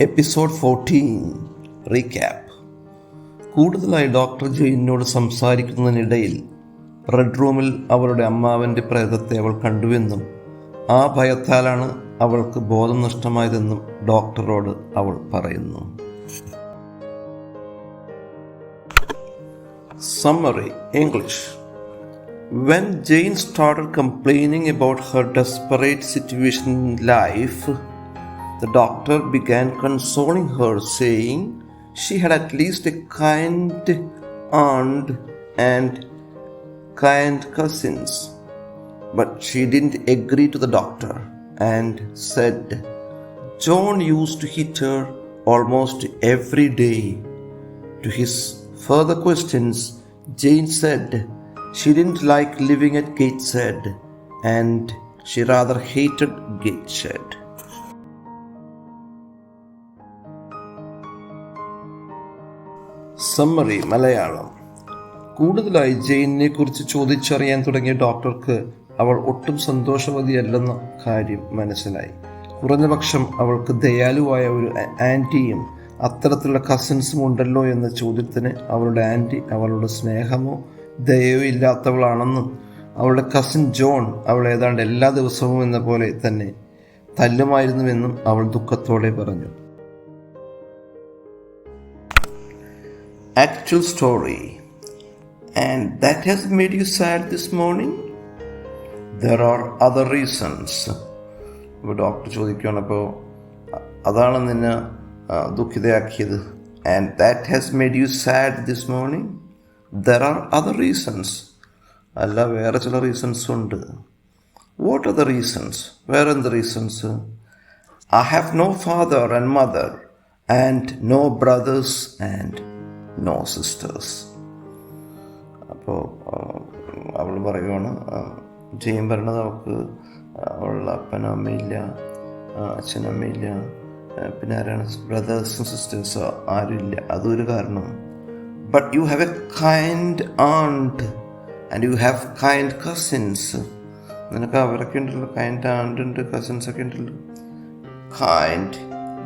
Episode-14 recap. കൂടുതലായി doctor ജെയിനോട് സംസാരിക്കുന്നതിനിടയിൽ red റൂമിൽ അവളുടെ അമ്മാവൻ്റെ പ്രേതത്തെ അവൾ കണ്ടുവെന്നും ആ ഭയത്താലാണ് അവൾക്ക് ബോധം നഷ്ടമായതെന്നും ഡോക്ടറോട് അവൾ പറയുന്നു. Summary English. When Jane started complaining about her desperate situation in life, the doctor began consoling her, saying she had at least a kind aunt and kind cousins. But she didn't agree to the doctor and said John used to hit her almost every day. To his further questions, Jane said she didn't like living at Gateshead and she rather hated Gateshead. Summary Malayalam. കൂടുതലായി ജെയിനിനെ കുറിച്ച് ചോദിച്ചറിയാൻ തുടങ്ങിയ ഡോക്ടർക്ക് അവൾ ഒട്ടും സന്തോഷവതിയല്ലെന്ന കാര്യം മനസ്സിലായി. കുറഞ്ഞപക്ഷം അവൾക്ക് ദയാലുവായ ഒരു ആൻറ്റിയും അത്തരത്തിലുള്ള കസിൻസും ഉണ്ടല്ലോ എന്ന ചോദ്യത്തിന് അവളുടെ ആൻറ്റി അവളുടെ സ്നേഹമോ ദയയോ ഇല്ലാത്തവളാണെന്നും അവളുടെ കസിൻ ജോൺ അവൾ ഏതാണ്ട് എല്ലാ ദിവസവും എന്ന പോലെ തന്നെ തല്ലുമായിരുന്നുവെന്നും അവൾ ദുഃഖത്തോടെ പറഞ്ഞു. Actual story. And that has made you sad this morning? There are other reasons. ഇപ്പോൾ ഡോക്ടർ ചോദിക്കുകയാണ്, അപ്പോൾ അതാണ് നിന്നെ ദുഃഖിതയാക്കിയത്. And that has made you sad this morning? There are other reasons. അല്ല, വേറെ ചില റീസൺസ് ഉണ്ട്. What are the reasons? Where are the reasons? I have no father and mother and no brothers and no sisters. അപ്പോൾ അവൾ പറയുവാണ്, ജെയിൻ പറയണത് അവൾക്ക് അവളുടെ അപ്പനും അമ്മയില്ല, അച്ഛനമ്മയില്ല, പിന്നെ ആരാണ് ബ്രദേഴ്സും സിസ്റ്റേഴ്സോ ആരുമില്ല, അതൊരു കാരണം. But you have a kind aunt and you have kind cousins. നിനക്ക് അവരൊക്കെ ഉണ്ടല്ലോ, കൈൻഡ് ആണ്ട് ഉണ്ട്, കസിൻസൊക്കെ ഉണ്ടല്ലോ. Kind,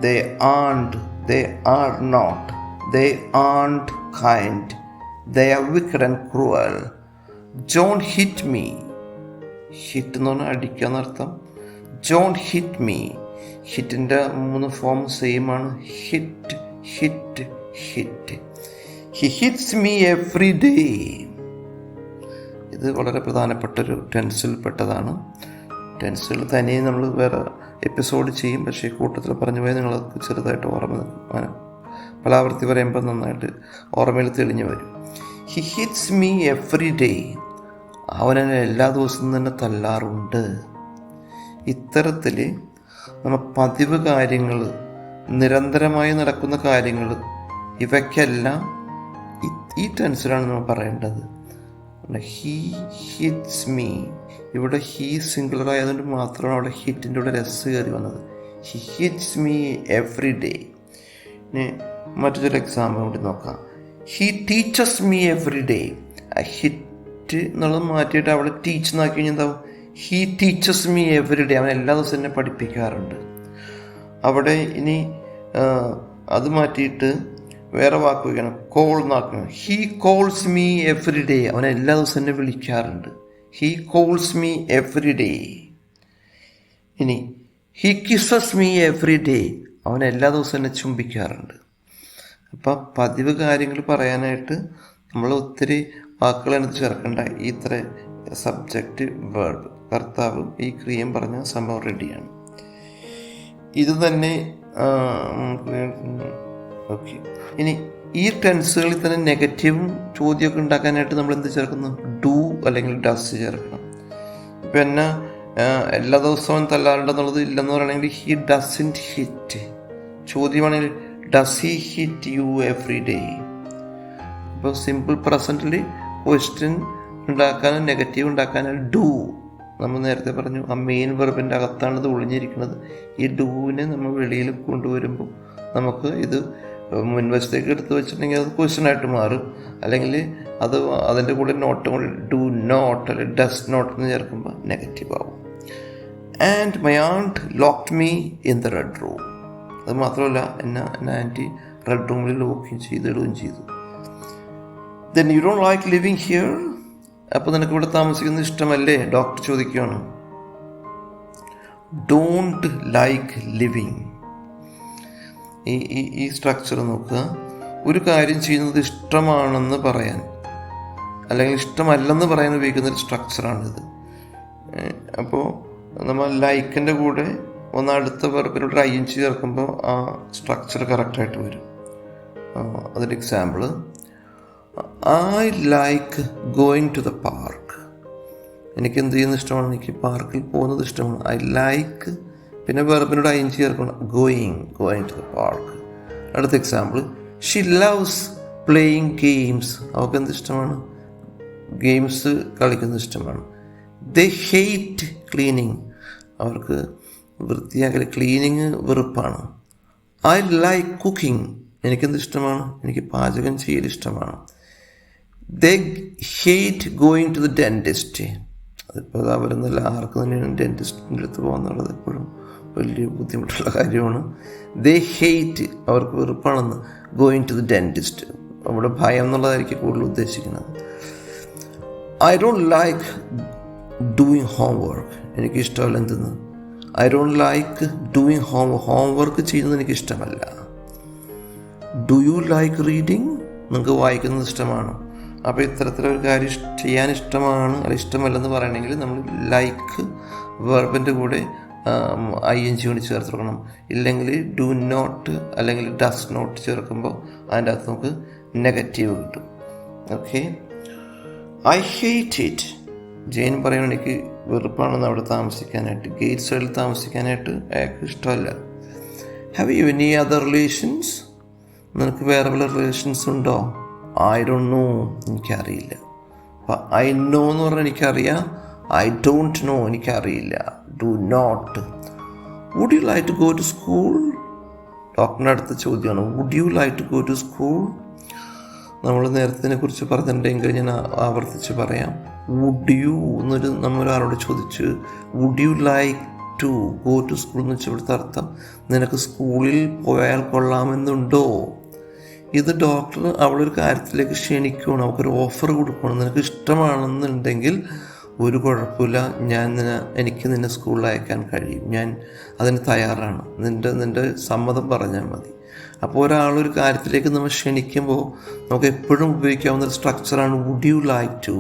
they aren't, they are not. They aren't kind. They are wicked and cruel. John hit me. Hit എന്ന് പറഞ്ഞാൽ അടിക്കുക എന്നർത്ഥം. John hit me. ഹിറ്റിൻ്റെ 3 ഫോം സെയിം ആണ്. Hit, hit, hit. He hits me every day. ഇത് വളരെ പ്രധാനപ്പെട്ടൊരു ടെൻസിൽ പെട്ടതാണ്. ടെൻസിൽ തനിയെ നമ്മൾ വേറെ എപ്പിസോഡ് ചെയ്യും, പക്ഷേ കൂട്ടത്തിൽ പറഞ്ഞു പോയാൽ നിങ്ങൾക്ക് ചെറുതായിട്ട് ഓർമ്മ നിൽക്കും. പലാവർത്തി പറയുമ്പോൾ നന്നായിട്ട് ഓർമ്മയിൽ തെളിഞ്ഞു വരും. He hits me every day. അവനെന്നെ എല്ലാ ദിവസവും തന്നെ തല്ലാറുണ്ട്. ഇത്തരത്തിൽ നമ്മൾ പതിവ് കാര്യങ്ങൾ, നിരന്തരമായി നടക്കുന്ന കാര്യങ്ങൾ, ഇവയ്ക്കെല്ലാം ഈ ടെൻസിലാണ് നമ്മൾ പറയേണ്ടത്. He hits me. ഇവിടെ ഹീ സിംഗുലർ ആയതുകൊണ്ട് മാത്രമാണ് അവിടെ ഹിറ്റിൻ്റെ കൂടെ രസ് കയറി വന്നത്. He hits me every day. ഇനി മറ്റു ചില എക്സാമ്പിൾ കൂടി നോക്കാം. He teaches me every day. Hit എന്നുള്ളത് മാറ്റിയിട്ട് അവിടെ ടീച്ച് എന്നാക്കി കഴിഞ്ഞാൽ എന്താവും? He teaches me every day. അവൻ എല്ലാ ദിവസവും എന്നെ പഠിപ്പിക്കാറുണ്ട്. അവിടെ ഇനി അത് മാറ്റിയിട്ട് വേറെ വാക്ക് വയ്ക്കണം, കോൾ എന്നാക്കണം. He calls me every day. അവൻ എല്ലാ ദിവസവും എന്നെ വിളിക്കാറുണ്ട്. He calls me every day. ഇനി he kisses me every day. അവൻ എല്ലാ ദിവസവും എന്നെ ചുംബിക്കാറുണ്ട്. അപ്പം പതിവ് കാര്യങ്ങൾ പറയാനായിട്ട് നമ്മൾ ഒത്തിരി വാക്കുകളെടുത്ത് ചേർക്കണ്ട. ഇത്ര സബ്ജക്റ്റ്, വേർബ്, കർത്താവും ഈ ക്രിയയും പറഞ്ഞ സംഭവം റെഡിയാണ്. ഇത് തന്നെ ഓക്കെ. ഇനി ഈ ടെൻസുകളിൽ തന്നെ നെഗറ്റീവും ചോദ്യമൊക്കെ ഉണ്ടാക്കാനായിട്ട് നമ്മൾ എന്ത് ചേർക്കുന്നു? ഡു അല്ലെങ്കിൽ ഡസ് ചേർക്കണം. ഇപ്പം എന്നെ എല്ലാ ദിവസവും തല്ലാറുണ്ടെന്നുള്ളത് ഇല്ലെന്ന് പറയുകയാണെങ്കിൽ ഹി ഡസൻറ്റ് ഹിറ്റ്. ചോദ്യമാണെങ്കിൽ does he hit you every day. ഇപ്പോൾ സിമ്പിൾ പ്രസൻറ്റിൽ ക്വസ്റ്റ്യൻ ഉണ്ടാക്കാനും നെഗറ്റീവ് ഉണ്ടാക്കാനും ഡു. നമ്മൾ നേരത്തെ പറഞ്ഞു ആ മെയിൻ വെർബിൻ്റെ അകത്താണ് ഇത് ഒളിഞ്ഞിരിക്കുന്നത്. ഈ ഡൂവിനെ നമ്മൾ വെളിയിൽ കൊണ്ടുവരുമ്പോൾ നമുക്ക് ഇത് മുൻവശത്തേക്ക് എടുത്ത് വെച്ചിട്ടുണ്ടെങ്കിൽ അത് ക്വസ്റ്റ്യനായിട്ട് മാറും. അല്ലെങ്കിൽ അത് അതിൻ്റെ കൂടെ നോട്ട് ഡു നോട്ട് അല്ലെങ്കിൽ ഡസ് നോട്ട് എന്ന് ചേർക്കുമ്പോൾ നെഗറ്റീവ് ആവും. And my aunt locked me in the red room. അത് മാത്രമല്ല എന്നെ ആൻറ്റി റെഡ് റൂമിൽ ലോക്ക് ചെയ്തിടുകയും ചെയ്തു. Then you don't like living here, അപ്പോൾ നിനക്ക് ഇവിടെ താമസിക്കുന്നത് ഇഷ്ടമല്ലേ? ഡോക്ടർ ചോദിക്കുകയാണ്. ഡോണ്ട് ലൈക്ക് ലിവിങ്, ഈ സ്ട്രക്ചർ നോക്കുക. ഒരു കാര്യം ചെയ്യുന്നത് ഇഷ്ടമാണെന്ന് പറയാൻ അല്ലെങ്കിൽ ഇഷ്ടമല്ലെന്ന് പറയാൻ ഉപയോഗിക്കുന്ന ഒരു സ്ട്രക്ചറാണിത്. അപ്പോൾ നമ്മൾ ലൈക്കിൻ്റെ കൂടെ ഒന്ന് അടുത്ത വെർബിനോട് ING ചേർക്കുമ്പോൾ ആ സ്ട്രക്ചർ കറക്റ്റായിട്ട് വരും. അതിൻ്റെ example, I like going to the park. എനിക്ക് എന്ത് ചെയ്യുന്നത് ഇഷ്ടമാണ്? എനിക്ക് പാർക്കിൽ പോകുന്നത് ഇഷ്ടമാണ്. ഐ ലൈക്ക്, പിന്നെ വെർബിനോട് ING ചേർക്കണം, ഗോയിങ് ടു ദ പാർക്ക്. അടുത്ത example, she loves playing games. അവൾക്ക് എന്ത് ഇഷ്ടമാണ്? ഗെയിംസ് കളിക്കുന്നത് ഇഷ്ടമാണ്. They hate cleaning. അവർക്ക് വൃത്തിയാക്കൽ, ക്ലീനിങ് വെറുപ്പാണ്. I like cooking. എനിക്കെന്ത് ഇഷ്ടമാണ്? എനിക്ക് പാചകം ചെയ്യൽ ഇഷ്ടമാണ്. They hate going to the dentist. അതിപ്പോൾ വരുന്നില്ല, ആർക്കും തന്നെയാണ് ഡെൻറ്റിസ്റ്റിൻ്റെ അടുത്ത് പോകുന്നുള്ളത് എപ്പോഴും വലിയ ബുദ്ധിമുട്ടുള്ള കാര്യമാണ്. ദേ ഹെയ്റ്റ്, അവർക്ക് വെറുപ്പാണെന്ന്. ഗോയിങ് ടു ദ ഡെൻറ്റിസ്റ്റ്, അവിടെ ഭയം എന്നുള്ളതായിരിക്കും കൂടുതൽ ഉദ്ദേശിക്കുന്നത്. I don't like doing homework. എനിക്കിഷ്ടമല്ല എന്തെന്ന്? I don't like doing homework ചെയ്യുന്നത് എനിക്കിഷ്ടമല്ല. Do you like reading? നിങ്ങൾക്ക് വായിക്കുന്നത് ഇഷ്ടമാണോ? അപ്പോൾ ഇത്തരത്തിലൊരു കാര്യം ചെയ്യാൻ ഇഷ്ടമാണ് അല്ലെങ്കിൽ ഇഷ്ടമല്ലെന്ന് പറയണമെങ്കിൽ നമ്മൾ ലൈക്ക് വെർബിൻ്റെ കൂടെ ING കൊണ്ട് ചേർത്ത് കൊടുക്കണം. ഇല്ലെങ്കിൽ ഡു നോട്ട് അല്ലെങ്കിൽ ഡസ് നോട്ട് ചേർക്കുമ്പോൾ അതിൻ്റെ അകത്ത് നമുക്ക് നെഗറ്റീവ് കിട്ടും. Okay, I hate it. Jane പറയുന്നത് എനിക്ക് വെറുപ്പാണെന്ന് അവിടെ താമസിക്കാനായിട്ട്, ഗേറ്റ് സൈഡിൽ താമസിക്കാനായിട്ട് അയാൾക്ക് ഇഷ്ടമല്ല. Have you any other relations? നിനക്ക് വേറെ വല്ല റിലേഷൻസ് ഉണ്ടോ? ഐ ഡോണ്ട് നോ, എനിക്കറിയില്ല. അപ്പം ഐ നോ എന്ന് പറഞ്ഞാൽ എനിക്കറിയാം, ഐ ഡോണ്ട് നോ എനിക്കറിയില്ല. Do not. Would you like to go to school? ഡോക്ടറിൻ്റെ അടുത്ത ചോദ്യമാണ്, would you like to go to school? നമ്മൾ നേരത്തെ കുറിച്ച് പറഞ്ഞിട്ടുണ്ടെങ്കിൽ ഞാൻ ആവർത്തിച്ച് പറയാം. വുഡ് യു എന്നൊരു നമ്മളൊരാളോട് ചോദിച്ച് would you like to go to school എന്ന് വെച്ചാൽ ഇവിടുത്തെ അർത്ഥം നിനക്ക് സ്കൂളിൽ പോയാൽ കൊള്ളാമെന്നുണ്ടോ? ഇത് ഡോക്ടർ അവളൊരു കാര്യത്തിലേക്ക് ക്ഷണിക്കുകയാണ്, അവൾക്കൊരു ഓഫർ കൊടുക്കുകയാണ്. നിനക്ക് ഇഷ്ടമാണെന്നുണ്ടെങ്കിൽ ഒരു കുഴപ്പമില്ല, എനിക്ക് നിന്നെ സ്കൂളിൽ അയക്കാൻ കഴിയും, ഞാൻ അതിന് തയ്യാറാണ്, നിൻ്റെ സമ്മതം പറഞ്ഞാൽ മതി. അപ്പോൾ ഒരാളൊരു കാര്യത്തിലേക്ക് നമ്മൾ ക്ഷണിക്കുമ്പോൾ നമുക്ക് എപ്പോഴും ഉപയോഗിക്കാവുന്ന ഒരു സ്ട്രക്ചറാണ് വുഡ് യു ലൈക്ക് ടു.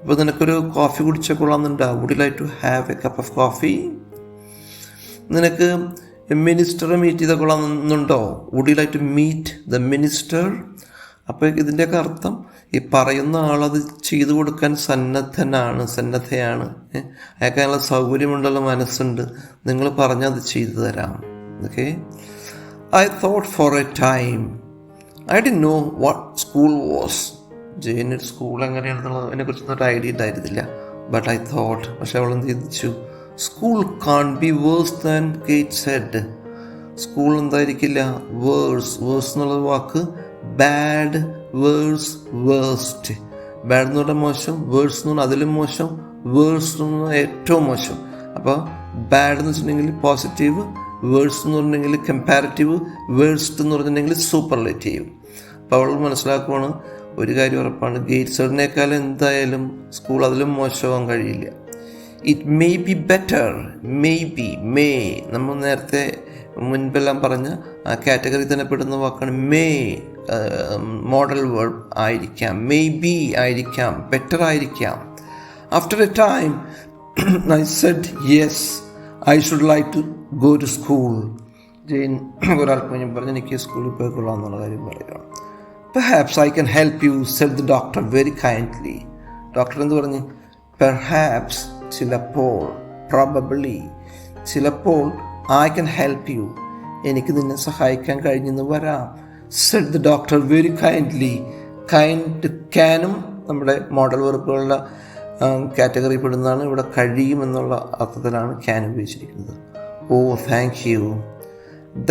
ഇപ്പോൾ നിനക്കൊരു കോഫി കുടിച്ചാൽ കൊള്ളാമെന്നുണ്ടോ? Would you like to have a cup of coffee? നിനക്ക് മിനിസ്റ്ററെ മീറ്റ് ചെയ്താൽ കൊള്ളാമെന്നുണ്ടോ? Would you like to meet the minister? അപ്പോൾ ഇതിൻ്റെയൊക്കെ അർത്ഥം ഈ പറയുന്ന ആളത് ചെയ്തു കൊടുക്കാൻ സന്നദ്ധയാണ്, അയാൾക്ക് നല്ല സൗകര്യമുണ്ടുള്ള മനസ്സുണ്ട്, നിങ്ങൾ പറഞ്ഞാൽ അത് ചെയ്തു തരാം. Okay, I thought for a time I didn't know what school was. ജെയിനൊരു സ്കൂൾ എങ്ങനെയാണെന്നുള്ളത് അതിനെക്കുറിച്ചൊന്നും ഒരു ഐഡിയ ഉണ്ടായിരുന്നില്ല. ബട്ട് ഐ തോട്ട്, പക്ഷെ അവൾ എന്ത് ചിന്തിച്ചു? School can't be worse than Gateshead. School എന്തായിരിക്കില്ല? വേഴ്സ് എന്നുള്ള വാക്ക് ബാഡ്, വേഴ്സ്, വേഴ്സ്റ്റ്. ബാഡ് എന്ന് പറഞ്ഞാൽ മോശം, വേഴ്സ് എന്ന് പറഞ്ഞാൽ അതിലും മോശം, വേഴ്സ് എന്ന് പറഞ്ഞാൽ ഏറ്റവും മോശം. അപ്പോൾ ബാഡ് എന്ന് വെച്ചിട്ടുണ്ടെങ്കിൽ പോസിറ്റീവ്, വേഴ്സ് എന്ന് പറഞ്ഞിട്ടുണ്ടെങ്കിൽ കമ്പാരിറ്റീവ്, വേഴ്സ്റ്റ് എന്ന് പറഞ്ഞിട്ടുണ്ടെങ്കിൽ സൂപ്പർലേറ്റീവ്. അപ്പോൾ അവൾ മനസ്സിലാക്കുവാണ് ഒരു കാര്യം ഉറപ്പാണ്, ഗേറ്റ് സൈഡിനേക്കാളും എന്തായാലും സ്കൂൾ അതിലും മോശമാകാൻ കഴിയില്ല. It may be better, may നമ്മൾ നേരത്തെ മുൻപെല്ലാം പറഞ്ഞ ആ കാറ്റഗറി തന്നെ പെടുന്ന വാക്കാണ് മേ. മോഡൽ വേർബ് ആയിരിക്കാം, മേ ബി ആയിരിക്കാം, ബെറ്റർ ആയിരിക്കാം. After a time I said yes I should like to go to school. Jane ഒരാൾക്ക് ഞാൻ പറഞ്ഞു എനിക്ക് സ്കൂളിൽ പോയി കൊള്ളാം എന്നുള്ള കാര്യം പറയുകയാണ്. Perhaps I can help you said the doctor very kindly. Doctor എന്ത് പറഞ്ഞു? പെർഹാപ്സ്, ചിലപ്പോൾ, പ്രോബബ്ലി, ചിലപ്പോൾ, ഐ ക്യാൻ ഹെൽപ്പ് യു, എനിക്ക് നിന്നെ സഹായിക്കാൻ കഴിഞ്ഞെന്ന് വരാം. Said the doctor very kindly. Kind, ക്യാനും നമ്മുടെ മോഡൽ വെർബുകളുടെ കാറ്റഗറി പെടുന്നതാണ്. ഇവിടെ കഴിയുമെന്നുള്ള അർത്ഥത്തിലാണ് ക്യാൻ ഉപയോഗിച്ചിരിക്കുന്നത്. Oh thank you.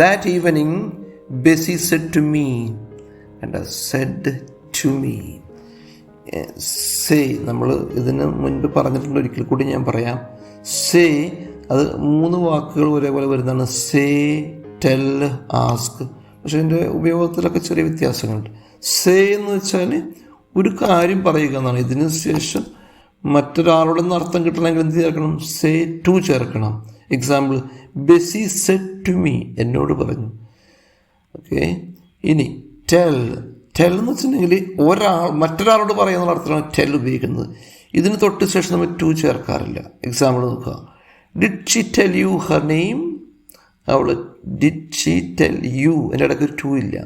That evening Bessie said to me. Said to me, say നമ്മൾ ഇതിന് മുൻപ് പറഞ്ഞിട്ടുണ്ട്, ഒരിക്കൽ കൂടി ഞാൻ പറയാം. സേ അത് 3 വാക്കുകൾ ഒരേപോലെ വരുന്നതാണ്. Say tell, ask. പക്ഷെ ഇതിൻ്റെ ഉപയോഗത്തിലൊക്കെ ചെറിയ വ്യത്യാസങ്ങളുണ്ട്. സേ എന്ന് വെച്ചാൽ ഒരു കാര്യം പറയുക എന്നാണ്. ഇതിന് ശേഷം മറ്റൊരാളോട് നിന്ന് അർത്ഥം കിട്ടണമെങ്കിൽ എന്ത് ചേർക്കണം? സേ ടു ചേർക്കണം. Example, Bessie said to me, എന്നോട് പറഞ്ഞു. ഓക്കെ. ഇനി ടെൽ എന്ന് വെച്ചിട്ടുണ്ടെങ്കിൽ മറ്റൊരാളോട് പറയുന്ന അർത്ഥമാണ് ടെൽ ഉപയോഗിക്കുന്നത്. ഇതിന് തൊട്ട് ശേഷം നമ്മൾ ടു ചേർക്കാറില്ല. എക്സാമ്പിൾ നോക്കുക, did she tell you her name? അവൾ ഡിഡ് ഷി ടെൽ യു, എൻ്റെ ഇടയ്ക്ക് ടു ഇല്ല.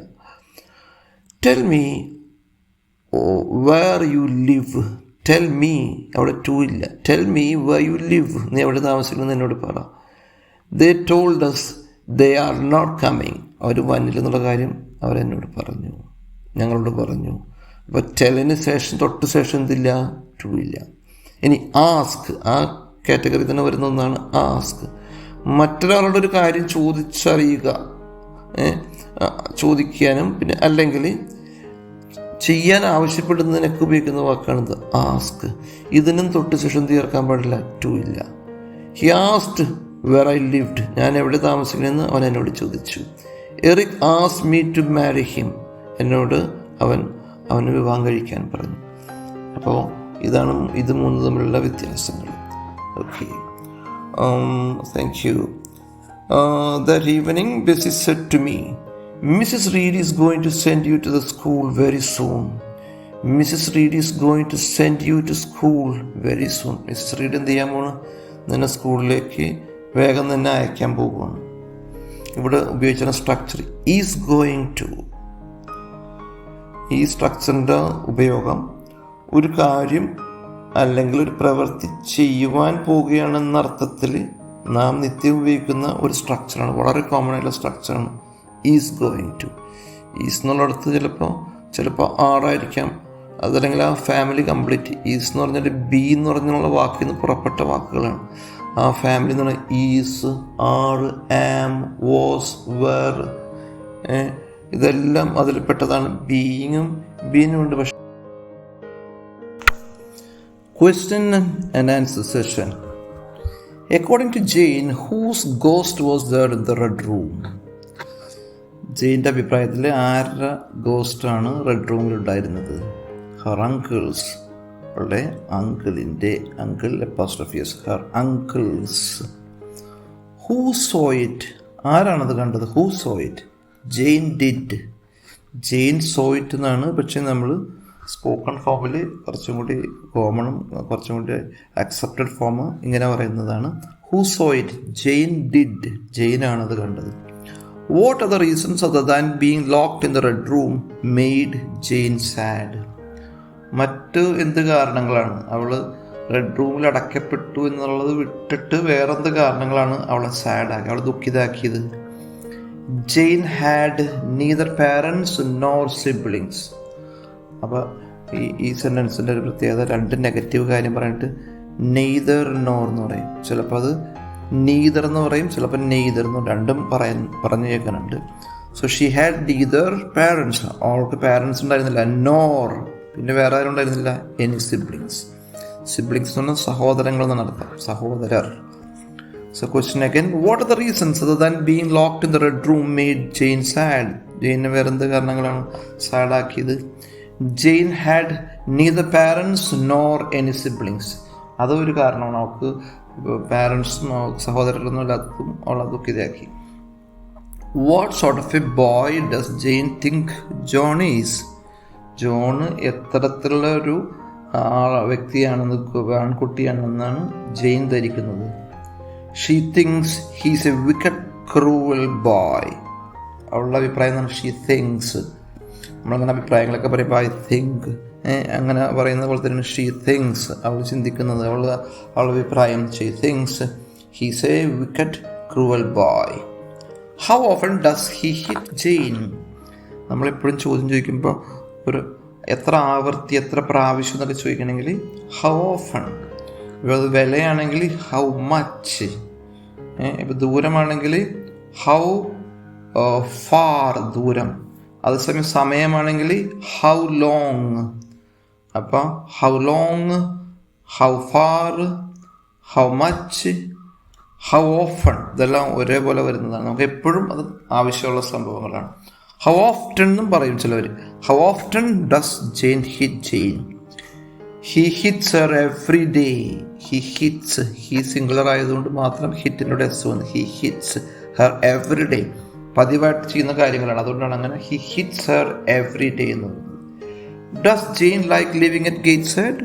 Tell me where you live. Tell me, അവിടെ ടു ഇല്ല. Tell me where you live, നീ എവിടെ താമസിക്കുന്നത് എന്നോട് പറ. They told us they are not coming, അവർ വന്നില്ലെന്നുള്ള കാര്യം അവരെന്നോട് പറഞ്ഞു, ഞങ്ങളോട് പറഞ്ഞു. അപ്പോൾ ടെലിന് ശേഷം തൊട്ട് ശേഷം എന്തില്ല? ടു ഇല്ല. ഇനി ആസ്ക്, ആ കാറ്റഗറി തന്നെ വരുന്ന ഒന്നാണ് ആസ്ക്. മറ്റൊരാളുടെ ഒരു കാര്യം ചോദിച്ചറിയുക, ചോദിക്കാനും പിന്നെ അല്ലെങ്കിൽ ചെയ്യാൻ ആവശ്യപ്പെടുന്നതിനൊക്കെ ഉപയോഗിക്കുന്ന വാക്കാണിത് ആസ്ക്. ഇതിനും തൊട്ട് ശേഷം തീർക്കാൻ പാടില്ല, ടു ഇല്ല. He asked where I lived, ഞാൻ എവിടെ താമസിക്കണമെന്ന് അവൻ എന്നോട് ചോദിച്ചു. Eric asked me to marry him, എന്നോട് അവന് വിവാഹം കഴിക്കാൻ പറഞ്ഞു. അപ്പോൾ ഇത് മൂന്ന് തമ്മിലുള്ള വ്യത്യാസങ്ങൾ. Okay, thank you. That evening, Bessie said to me, Mrs. Reed is going to send you to the school very soon. Mrs. Reed is going to send you to school very soon. Mrs. Reed എന്ത് ചെയ്യാൻ പോകണം? നിന്നെ സ്കൂളിലേക്ക് വേഗം തന്നെ അയക്കാൻ പോകുകയാണ്. ഇവിടെ ഉപയോഗിച്ച സ്ട്രക്ചർ ഈസ് ഗോയിങ് ടു. ഈ സ്ട്രക്ചറിൻ്റെ ഉപയോഗം ഒരു കാര്യം അല്ലെങ്കിൽ ഒരു പ്രവൃത്തി ചെയ്യുവാൻ പോവുകയാണെന്ന അർത്ഥത്തിൽ നാം നിത്യം ഉപയോഗിക്കുന്ന ഒരു സ്ട്രക്ചറാണ്. വളരെ കോമൺ ആയിട്ടുള്ള സ്ട്രക്ചറാണ് ഈസ് ഗോയിങ് ടു. ഈസ് എന്നുള്ളടത്ത് ചിലപ്പോൾ ആറായിരിക്കാം, അതല്ലെങ്കിൽ ആ ഫാമിലി കംപ്ലീറ്റ്. ഈസ് എന്ന് പറഞ്ഞാൽ ബി എന്ന് പറഞ്ഞുള്ള വാക്കിൽ നിന്ന് പുറപ്പെട്ട വാക്കുകളാണ്. ആ ഫാമിലി എന്ന് പറഞ്ഞാൽ ഈസ്, ആറ്, ആം, വാസ്, വെർ, ഇതെല്ലാം അതിൽപ്പെട്ടതാണ്. ബീയിങ്ങും ബീനും ഉണ്ട്. പക്ഷേ question and answer session. According to Jane, whose ghost was there in the red room? ജെയിൻ്റെ അഭിപ്രായത്തിൽ ആരുടെ ഗോസ്റ്റാണ് റെഡ് റൂമിൽ ഉണ്ടായിരുന്നത്? ഹർ അങ്കിൾസ്, അവളുടെ അങ്കിളിൻ്റെ, uncle apostrophe s, her uncles. Who saw it, ആരാണത് കണ്ടത്? Who saw it? Jane did. Jane saw it എന്നാണ്. പക്ഷേ നമ്മൾ സ്പോക്കൺ ഫോമിൽ കുറച്ചും കൂടി കോമണും കുറച്ചും കൂടി അക്സെപ്റ്റഡ് ഫോം ഇങ്ങനെ പറയുന്നതാണ് who saw it. Jane did, ജെയിനാണത് കണ്ടത്. What are the reasons other than being locked in the red room made Jane sad? മറ്റ് എന്ത് കാരണങ്ങളാണ് അവൾ റെഡ് റൂമിൽ അടയ്ക്കപ്പെട്ടു എന്നുള്ളത് വിട്ടിട്ട് വേറെന്ത് കാരണങ്ങളാണ് അവളെ സാഡാക്കി, അവളെ ദുഃഖിതാക്കിയത്? Jane had neither parents nor siblings. അപ്പോൾ ഈ സെൻറ്റൻസിൻ്റെ ഒരു പ്രത്യേകത, രണ്ട് നെഗറ്റീവ് കാര്യം പറഞ്ഞിട്ട് നെയ്തർ നോർ എന്ന് പറയും. ചിലപ്പോൾ അത് നീദർ എന്ന് പറയും, ചിലപ്പോൾ നെയ്തർ എന്ന്, രണ്ടും പറഞ്ഞു കേൾക്കാനുണ്ട്. So she had neither parents, അവൾക്ക് പാരൻസ് ഉണ്ടായിരുന്നില്ല. നോർ, പിന്നെ വേറെ ആരും ഉണ്ടായിരുന്നില്ല. Any siblings. സിബ്ലിങ്സ് എന്ന് പറഞ്ഞാൽ സഹോദരങ്ങൾ എന്നാണ് അർത്ഥം, സഹോദരർ. So question again, what are the reasons other than being locked in the red room made Jane sad? ജെയിനെ വേറെ എന്ത് കാരണങ്ങളാണ് സാഡാക്കിയത്? Jane had neither parents nor any siblings. അതൊരു കാരണമാണ്. അവൾക്ക് പാരൻസും സഹോദരരൊന്നും ഇല്ലാത്തതും അവളെ ദുഃഖിതയാക്കി. What sort of a boy does Jane think John is? John എത്തരത്തിലുള്ള ഒരു വ്യക്തിയാണെന്ന്, ആൺകുട്ടിയാണെന്നാണ് ജെയിൻ ധരിക്കുന്നത്. She thinks he's a wicked cruel boy. അവളുടെ അഭിപ്രായം എന്താണ്? She things. നമ്മളങ്ങനെ അഭിപ്രായങ്ങളൊക്കെ പറയുമ്പോൾ ഐ തിങ്ക് അങ്ങനെ പറയുന്ന പോലെ തന്നെ ഷീ തിങ്സ്, അവൾ ചിന്തിക്കുന്നത്, അവളുടെ അഭിപ്രായം. She thinks he's a wicked cruel boy. How often does he hit Jane? നമ്മളെപ്പോഴും ചോദ്യം ചോദിക്കുമ്പോൾ ഒരു എത്ര ആവർത്തി, എത്ര പ്രാവശ്യം എന്നൊക്കെ ചോദിക്കണമെങ്കിൽ ഹൗ ഓഫൺ. ഇപ്പോൾ അത് വിലയാണെങ്കിൽ ഹൗ മച്ച്. ഇപ്പോൾ ദൂരമാണെങ്കിൽ ഹൗ ഫാർ, ദൂരം. അതേസമയം സമയമാണെങ്കിൽ ഹൗ ലോങ്. അപ്പോൾ how long, how far, how much, how often, ഇതെല്ലാം ഒരേപോലെ വരുന്നതാണ്. നമുക്ക് എപ്പോഴും അത് ആവശ്യമുള്ള സംഭവങ്ങളാണ്. ഹൗ ഓഫ്റ്റൺ എന്നും പറയും ചിലവർ. How often does Jane hit Jane? He hits her every day. He hits, he singular ആയതുകൊണ്ട് മാത്രം ഹിറ്റിനോട് എസ് വന്ന്. He hits her every day, പതിവായിട്ട് ചെയ്യുന്ന കാര്യങ്ങളാണ്, അതുകൊണ്ടാണ് അങ്ങനെ. He hits her every day എന്ന് പറയുന്നത്. Does Jane like living at Gateshead?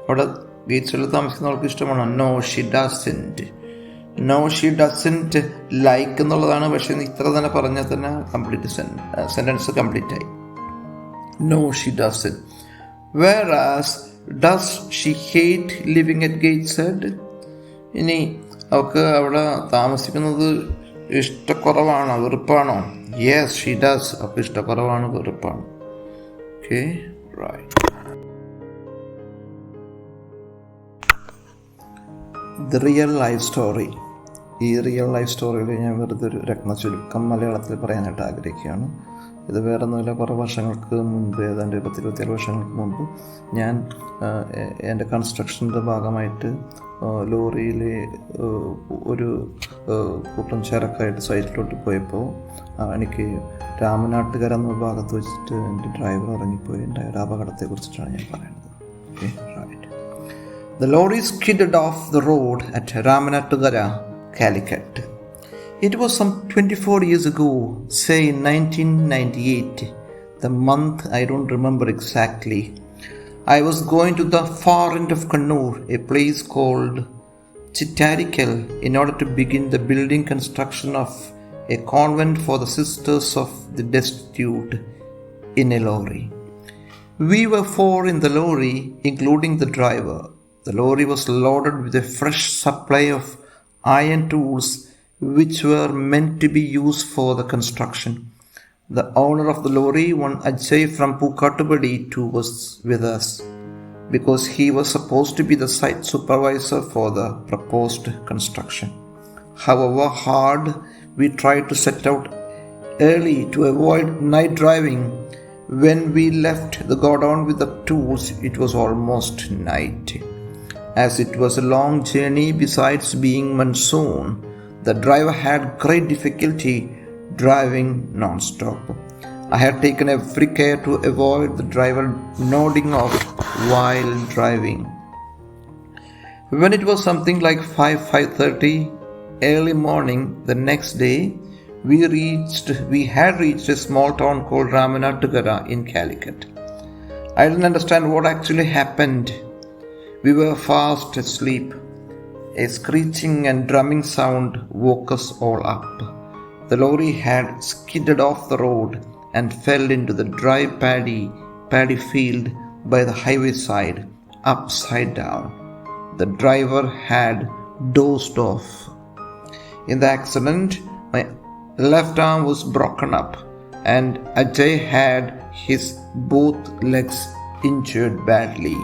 അവിടെ ഗേറ്റ്സ്ഹെഡിൽ താമസിക്കുന്നവർക്ക് ഇഷ്ടമാണോ? No she doesn't. No she doesn't like എന്നുള്ളതാണ്, പക്ഷേ ഇത്ര തന്നെ പറഞ്ഞാൽ തന്നെ കംപ്ലീറ്റ് സെൻറ്റൻസ് കംപ്ലീറ്റ് ആയി. No she doesn't. Whereas does she hate living at Gateshead? ഇനി അവൾക്ക് അവിടെ താമസിക്കുന്നത് ഇഷ്ടക്കുറവാണോ, വെറുപ്പാണോ? Yes she does. അവൾക്ക് ഇഷ്ടക്കുറവാണ്, വെറുപ്പാണ്. Okay, right. The real life story. ഈ റിയൽ ലൈഫ് സ്റ്റോറിയിൽ ഞാൻ വെറുതെ ഒരു രത്നചുരുക്കം മലയാളത്തിൽ പറയാനായിട്ട് ആഗ്രഹിക്കുകയാണ്. ഇത് വേറെ ഒന്നുമില്ല, കുറേ വർഷങ്ങൾക്ക് മുൻപ്, ഏതാണ്ട് 10-27 വർഷങ്ങൾക്ക് മുമ്പ് ഞാൻ എൻ്റെ കൺസ്ട്രക്ഷൻ്റെ ഭാഗമായിട്ട് ലോറിയിൽ ഒരു കൂട്ടം ചരക്കായിട്ട് സൈറ്റിലോട്ട് പോയപ്പോൾ എനിക്ക് രാമനാട്ടുകര എന്ന ഭാഗത്ത് വെച്ചിട്ട് എൻ്റെ ഡ്രൈവർ ഇറങ്ങിപ്പോയി. ഉണ്ടായ ഒരു അപകടത്തെക്കുറിച്ചിട്ടാണ് ഞാൻ പറയുന്നത്. Okay, right. The lorry skidded off the road at Ramanattukara, Calicut. It was some 24 years ago, say in 1998. The month I don't remember exactly. I was going to the far end of Kannur, a place called Chittarikal, in order to begin the building construction of a convent for the sisters of the destitute in a lorry. We were 4 in the lorry, including the driver. The lorry was loaded with a fresh supply of iron tools which were meant to be used for the construction. The owner of the lorry, one Ajay from Pukattupadi, too was with us because he was supposed to be the site supervisor for the proposed construction. However hard we tried to set out early to avoid night driving, when we left the godown with the tools, it was almost night. As it was a long journey, besides being monsoon, the driver had great difficulty driving non-stop. I had taken every care to avoid the driver nodding off while driving. When it was something like 5:30 early morning the next day, we had reached a small town called Ramanattukara in Calicut. I didn't understand what actually happened. We were fast asleep. A screeching and drumming sound woke us all up. The lorry had skidded off the road and fell into the dry paddy field by the highway side, upside down. The driver had dozed off. In the accident, my left arm was broken up and Ajay had his both legs injured badly.